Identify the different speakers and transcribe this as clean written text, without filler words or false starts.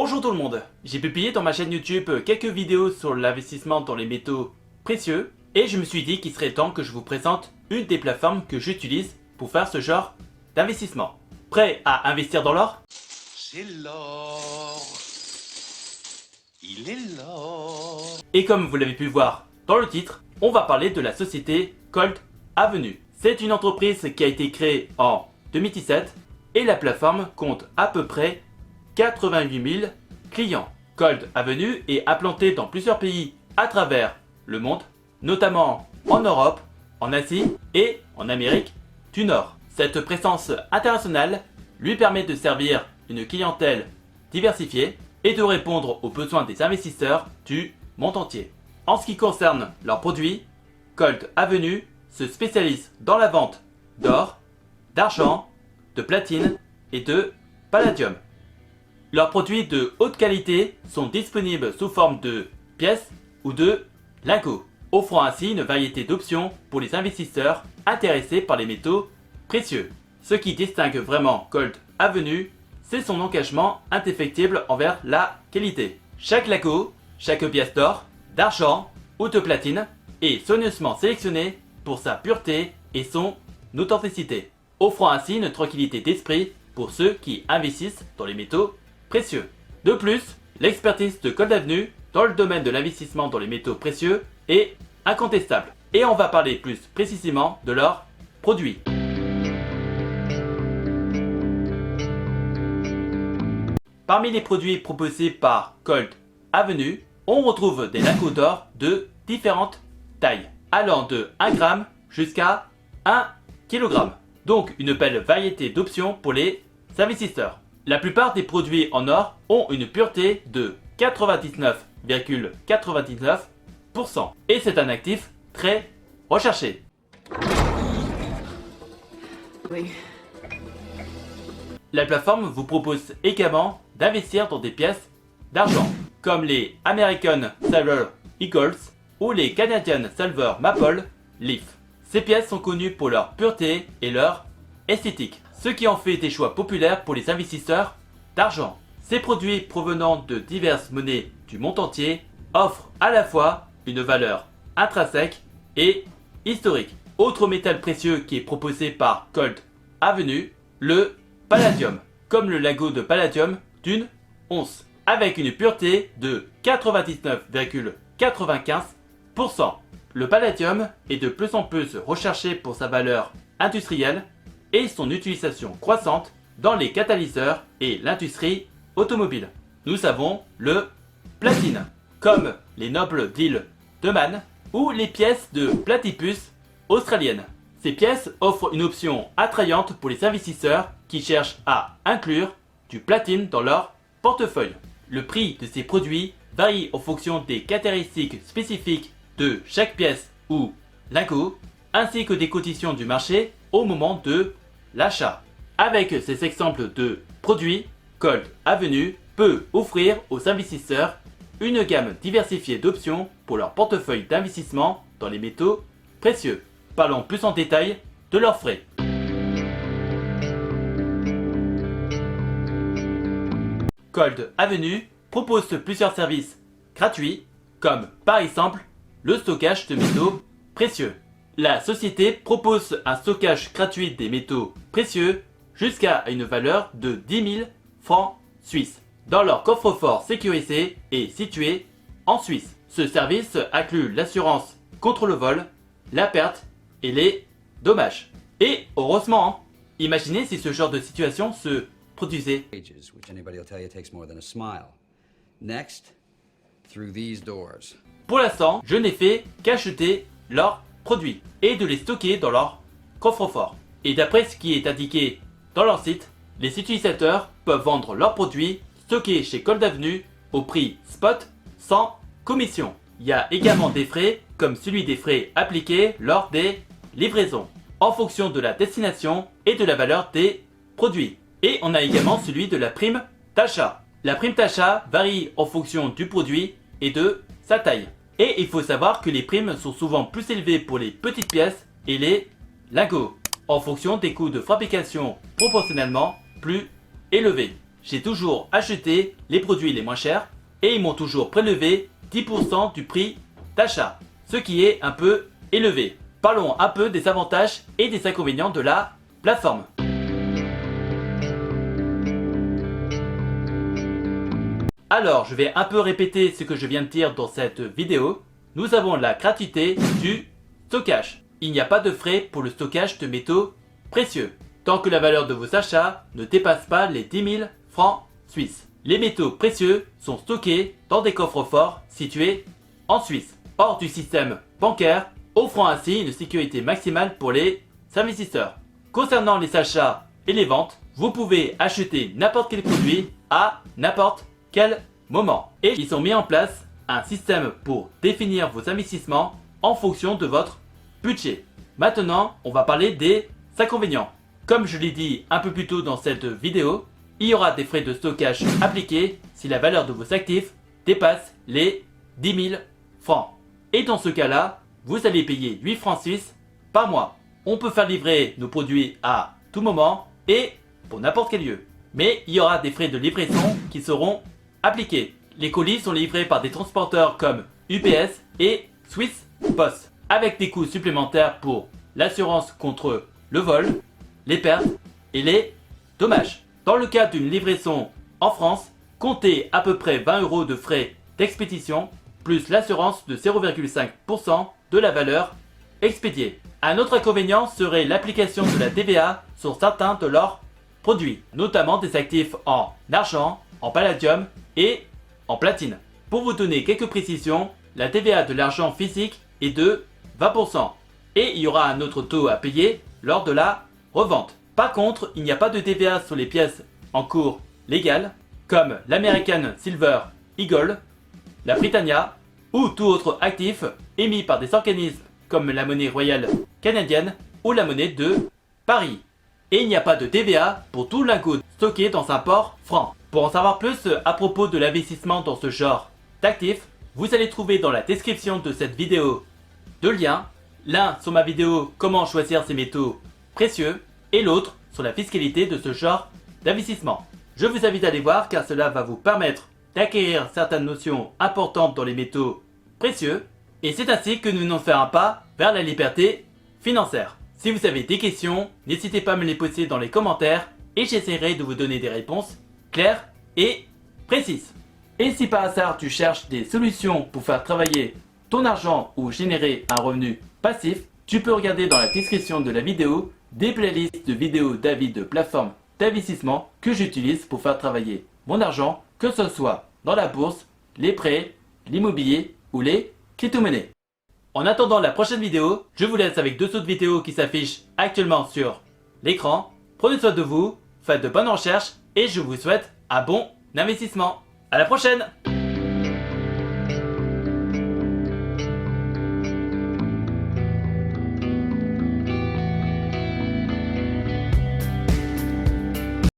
Speaker 1: Bonjour tout le monde, j'ai publié dans ma chaîne YouTube quelques vidéos sur l'investissement dans les métaux précieux et je me suis dit qu'il serait temps que je vous présente une des plateformes que j'utilise pour faire ce genre d'investissement. Prêt à investir dans l'or?
Speaker 2: C'est l'or. Il est l'or.
Speaker 1: Et comme vous l'avez pu voir dans le titre, on va parler de la société Gold Avenue. C'est une entreprise qui a été créée en 2017 et la plateforme compte à peu près 88 000 clients. Gold Avenue est implantée dans plusieurs pays à travers le monde, notamment en Europe, en Asie et en Amérique du Nord. Cette présence internationale lui permet de servir une clientèle diversifiée et de répondre aux besoins des investisseurs du monde entier. En ce qui concerne leurs produits, Gold Avenue se spécialise dans la vente d'or, d'argent, de platine et de palladium. Leurs produits de haute qualité sont disponibles sous forme de pièces ou de lingots, offrant ainsi une variété d'options pour les investisseurs intéressés par les métaux précieux. Ce qui distingue vraiment Gold Avenue, c'est son engagement indéfectible envers la qualité. Chaque lingot, chaque pièce d'or, d'argent ou de platine est soigneusement sélectionné pour sa pureté et son authenticité, offrant ainsi une tranquillité d'esprit pour ceux qui investissent dans les métaux précieux. De plus, l'expertise de Gold Avenue dans le domaine de l'investissement dans les métaux précieux est incontestable. Et on va parler plus précisément de leurs produits. Parmi les produits proposés par Gold Avenue, on retrouve des lingots d'or de différentes tailles, allant de 1 g jusqu'à 1 kg. Donc une belle variété d'options pour les investisseurs. La plupart des produits en or ont une pureté de 99,99% et c'est un actif très recherché.
Speaker 3: Oui.
Speaker 1: La plateforme vous propose également d'investir dans des pièces d'argent, comme les American Silver Eagles ou les Canadian Silver Maple Leaf. Ces pièces sont connues pour leur pureté et leur esthétique, ce qui en fait des choix populaires pour les investisseurs d'argent. Ces produits provenant de diverses monnaies du monde entier offrent à la fois une valeur intrinsèque et historique. Autre métal précieux qui est proposé par Gold Avenue, le palladium, comme le lingot de palladium d'une once, avec une pureté de 99,95%. Le palladium est de plus en plus recherché pour sa valeur industrielle et son utilisation croissante dans les catalyseurs et l'industrie automobile. Nous avons le platine, comme les nobles d'île de Man ou les pièces de platypus australiennes. Ces pièces offrent une option attrayante pour les investisseurs qui cherchent à inclure du platine dans leur portefeuille. Le prix de ces produits varie en fonction des caractéristiques spécifiques de chaque pièce ou lingot, ainsi que des conditions du marché au moment de l'achat. Avec ces exemples de produits, Gold Avenue peut offrir aux investisseurs une gamme diversifiée d'options pour leur portefeuille d'investissement dans les métaux précieux. Parlons plus en détail de leurs frais. Gold Avenue propose plusieurs services gratuits, comme par exemple le stockage de métaux précieux. La société propose un stockage gratuit des métaux précieux jusqu'à une valeur de 10 000 francs suisses dans leur coffre-fort sécurisé et situé en Suisse. Ce service inclut l'assurance contre le vol, la perte et les dommages. Et heureusement, imaginez si ce genre de situation se produisait. Pour l'instant, je n'ai fait qu'acheter leurs produits et de les stocker dans leur coffre-fort. Et d'après ce qui est indiqué dans leur site, les utilisateurs peuvent vendre leurs produits stockés chez Gold Avenue au prix spot sans commission. Il y a également des frais comme celui des frais appliqués lors des livraisons en fonction de la destination et de la valeur des produits. Et on a également celui de la prime d'achat. La prime d'achat varie en fonction du produit et de sa taille. Et il faut savoir que les primes sont souvent plus élevées pour les petites pièces et les lingots, en fonction des coûts de fabrication proportionnellement plus élevés. j'ai toujours acheté les produits les moins chers et ils m'ont toujours prélevé 10% du prix d'achat, ce qui est un peu élevé. Parlons un peu des avantages et des inconvénients de la plateforme. Alors, je vais un peu répéter ce que je viens de dire dans cette vidéo. Nous avons la gratuité du stockage. Il n'y a pas de frais pour le stockage de métaux précieux, tant que la valeur de vos achats ne dépasse pas les 10 000 francs suisses. Les métaux précieux sont stockés dans des coffres forts situés en Suisse, hors du système bancaire, offrant ainsi une sécurité maximale pour les investisseurs. Concernant les achats et les ventes, vous pouvez acheter n'importe quel produit à n'importe quel moment. Et ils ont mis en place un système pour définir vos investissements en fonction de votre budget. Maintenant, on va parler des inconvénients. Comme je l'ai dit un peu plus tôt dans cette vidéo, il y aura des frais de stockage appliqués si la valeur de vos actifs dépasse les 10 000 francs. Et dans ce cas-là, vous allez payer 8 francs suisses par mois. On peut faire livrer nos produits à tout moment et pour n'importe quel lieu. Mais il y aura des frais de livraison qui seront appliqués. Les colis sont livrés par des transporteurs comme UPS et Swiss Post, avec des coûts supplémentaires pour l'assurance contre le vol, les pertes et les dommages. Dans le cas d'une livraison en France, comptez à peu près 20 € de frais d'expédition, plus l'assurance de 0,5% de la valeur expédiée. Un autre inconvénient serait l'application de la TVA sur certains de leurs produits, notamment des actifs en argent, en palladium et en platine. Pour vous donner quelques précisions, la TVA de l'argent physique est de 20% et il y aura un autre taux à payer lors de la revente. Par contre, il n'y a pas de TVA sur les pièces en cours légales comme l'American Silver Eagle, la Britannia ou tout autre actif émis par des organismes comme la monnaie royale canadienne ou la monnaie de Paris. Et il n'y a pas de TVA pour tout lingot stocké dans un port franc. Pour en savoir plus à propos de l'investissement dans ce genre d'actifs, vous allez trouver dans la description de cette vidéo deux liens. L'un sur ma vidéo comment choisir ces métaux précieux et l'autre sur la fiscalité de ce genre d'investissement. Je vous invite à aller voir car cela va vous permettre d'acquérir certaines notions importantes dans les métaux précieux et c'est ainsi que nous nous faisons un pas vers la liberté financière. Si vous avez des questions, n'hésitez pas à me les poser dans les commentaires et j'essaierai de vous donner des réponses claires et précises. Et si par hasard tu cherches des solutions pour faire travailler ton argent ou générer un revenu passif, tu peux regarder dans la description de la vidéo des playlists de vidéos d'avis de plateformes d'investissement que j'utilise pour faire travailler mon argent, que ce soit dans la bourse, les prêts, l'immobilier ou les crypto-monnaies. En attendant la prochaine vidéo, je vous laisse avec deux autres vidéos qui s'affichent actuellement sur l'écran. Prenez soin de vous, faites de bonnes recherches et je vous souhaite un bon investissement. À la prochaine!